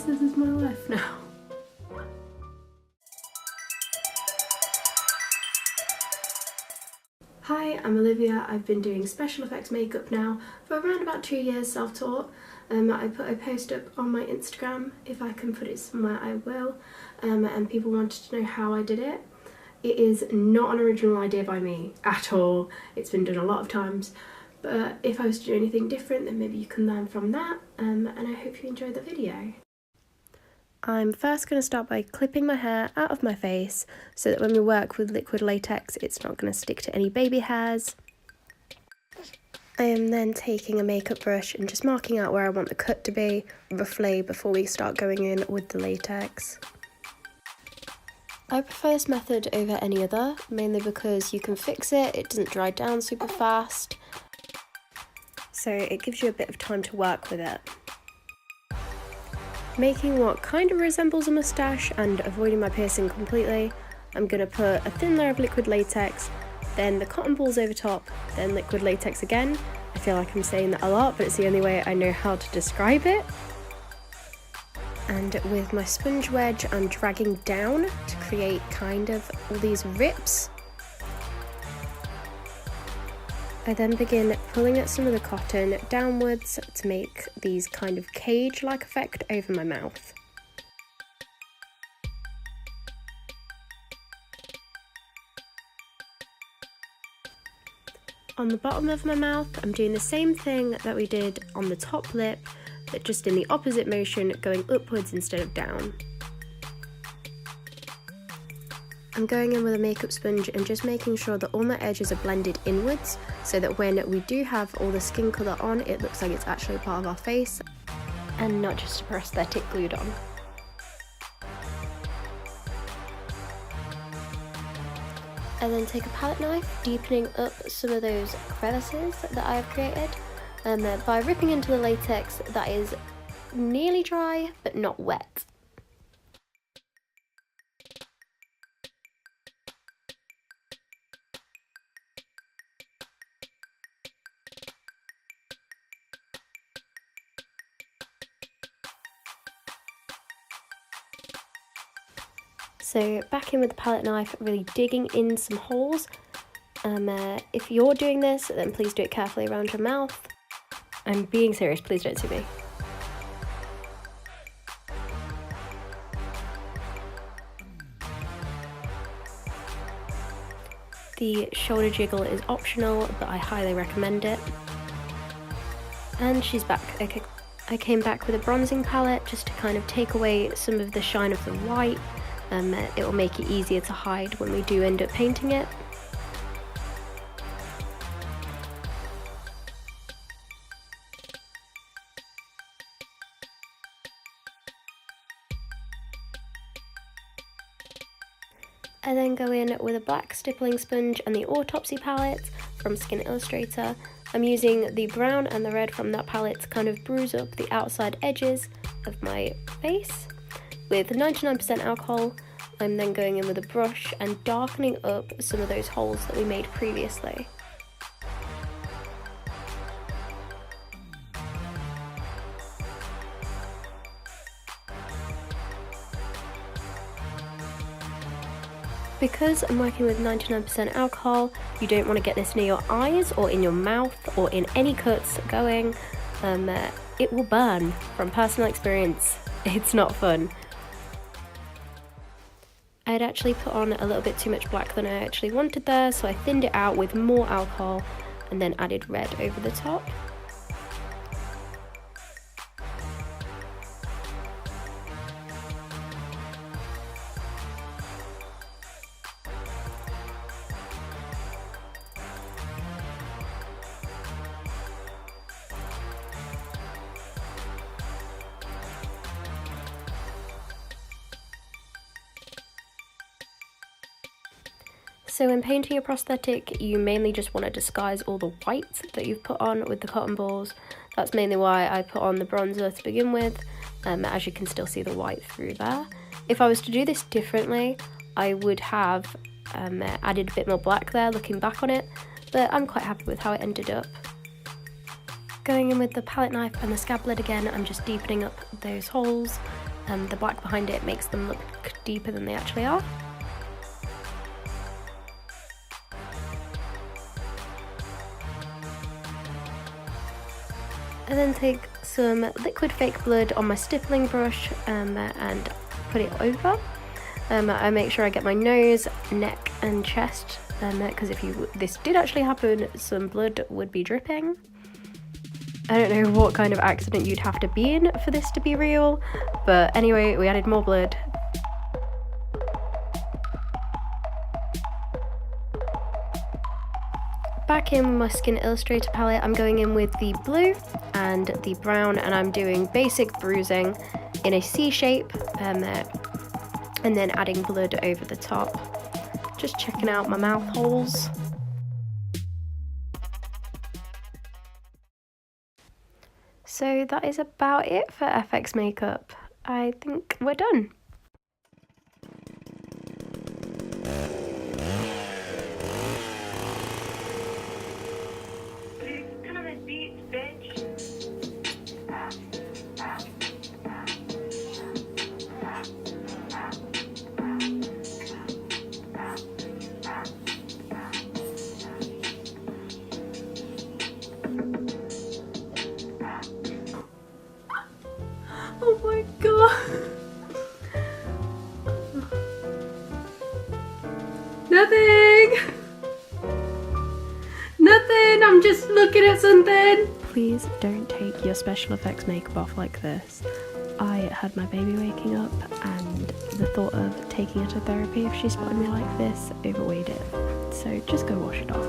guess this is my life now. Hi, I'm Olivia. I've been doing special effects makeup now for around about 2 years, self-taught. I put a post up on my Instagram. If I can put it somewhere, I will. And people wanted to know how I did it. It is not an original idea by me at all. It's been done a lot of times. But if I was to do anything different, then maybe you can learn from that. And I hope you enjoy the video. I'm first going to start by clipping my hair out of my face so that when we work with liquid latex it's not going to stick to any baby hairs. I am then taking a makeup brush and just marking out where I want the cut to be roughly before we start going in with the latex. I prefer this method over any other, mainly because you can fix it, it doesn't dry down super fast, so it gives you a bit of time to work with it. Making what kind of resembles a moustache and avoiding my piercing completely, I'm going to put a thin layer of liquid latex, then the cotton balls over top, then liquid latex again. I feel like I'm saying that a lot, but it's the only way I know how to describe it. And with my sponge wedge, I'm dragging down to create kind of all these rips. I then begin pulling at some of the cotton downwards to make these kind of cage-like effect over my mouth. On the bottom of my mouth, I'm doing the same thing that we did on the top lip, but just in the opposite motion, going upwards instead of down. I'm going in with a makeup sponge and just making sure that all my edges are blended inwards so that when we do have all the skin colour on, it looks like it's actually part of our face and not just a prosthetic glued on. I then take a palette knife, deepening up some of those crevices that I have created, and by ripping into the latex that is nearly dry but not wet. So back in with the palette knife, really digging in some holes. If you're doing this, then please do it carefully around your mouth. I'm being serious, please don't sue me. The shoulder jiggle is optional, but I highly recommend it. And she's back. Okay, I came back with a bronzing palette just to kind of take away some of the shine of the white. It will make it easier to hide when we do end up painting it. I then go in with a black stippling sponge and the Autopsy palette from Skin Illustrator. I'm using the brown and the red from that palette to kind of bruise up the outside edges of my face. With 99% alcohol, I'm then going in with a brush and darkening up some of those holes that we made previously. Because I'm working with 99% alcohol, you don't want to get this near your eyes or in your mouth or in any cuts going. It will burn. From personal experience, it's not fun. I had actually put on a little bit too much black than I actually wanted there, so I thinned it out with more alcohol and then added red over the top. So when painting a prosthetic, you mainly just want to disguise all the white that you've put on with the cotton balls. That's mainly why I put on the bronzer to begin with, as you can still see the white through there. If I was to do this differently, I would have added a bit more black there looking back on it, but I'm quite happy with how it ended up. Going in with the palette knife and the scab blade again, I'm just deepening up those holes the black behind it makes them look deeper than they actually are. And then take some liquid fake blood on my stippling brush and put it over. I make sure I get my nose, neck and chest, because if this did actually happen, some blood would be dripping. I don't know what kind of accident you'd have to be in for this to be real, but anyway, we added more blood. Back in with my Skin Illustrator palette, I'm going in with the blue and the brown, and I'm doing basic bruising in a C shape, and then adding blood over the top. Just checking out my mouth holes. So that is about it for FX makeup. I think we're done. Oh my god. Nothing. Nothing. I'm just looking at something. Please don't take your special effects makeup off like this. I had my baby waking up and the thought of taking her to therapy if she spotted me like this overweighed it. So just go wash it off.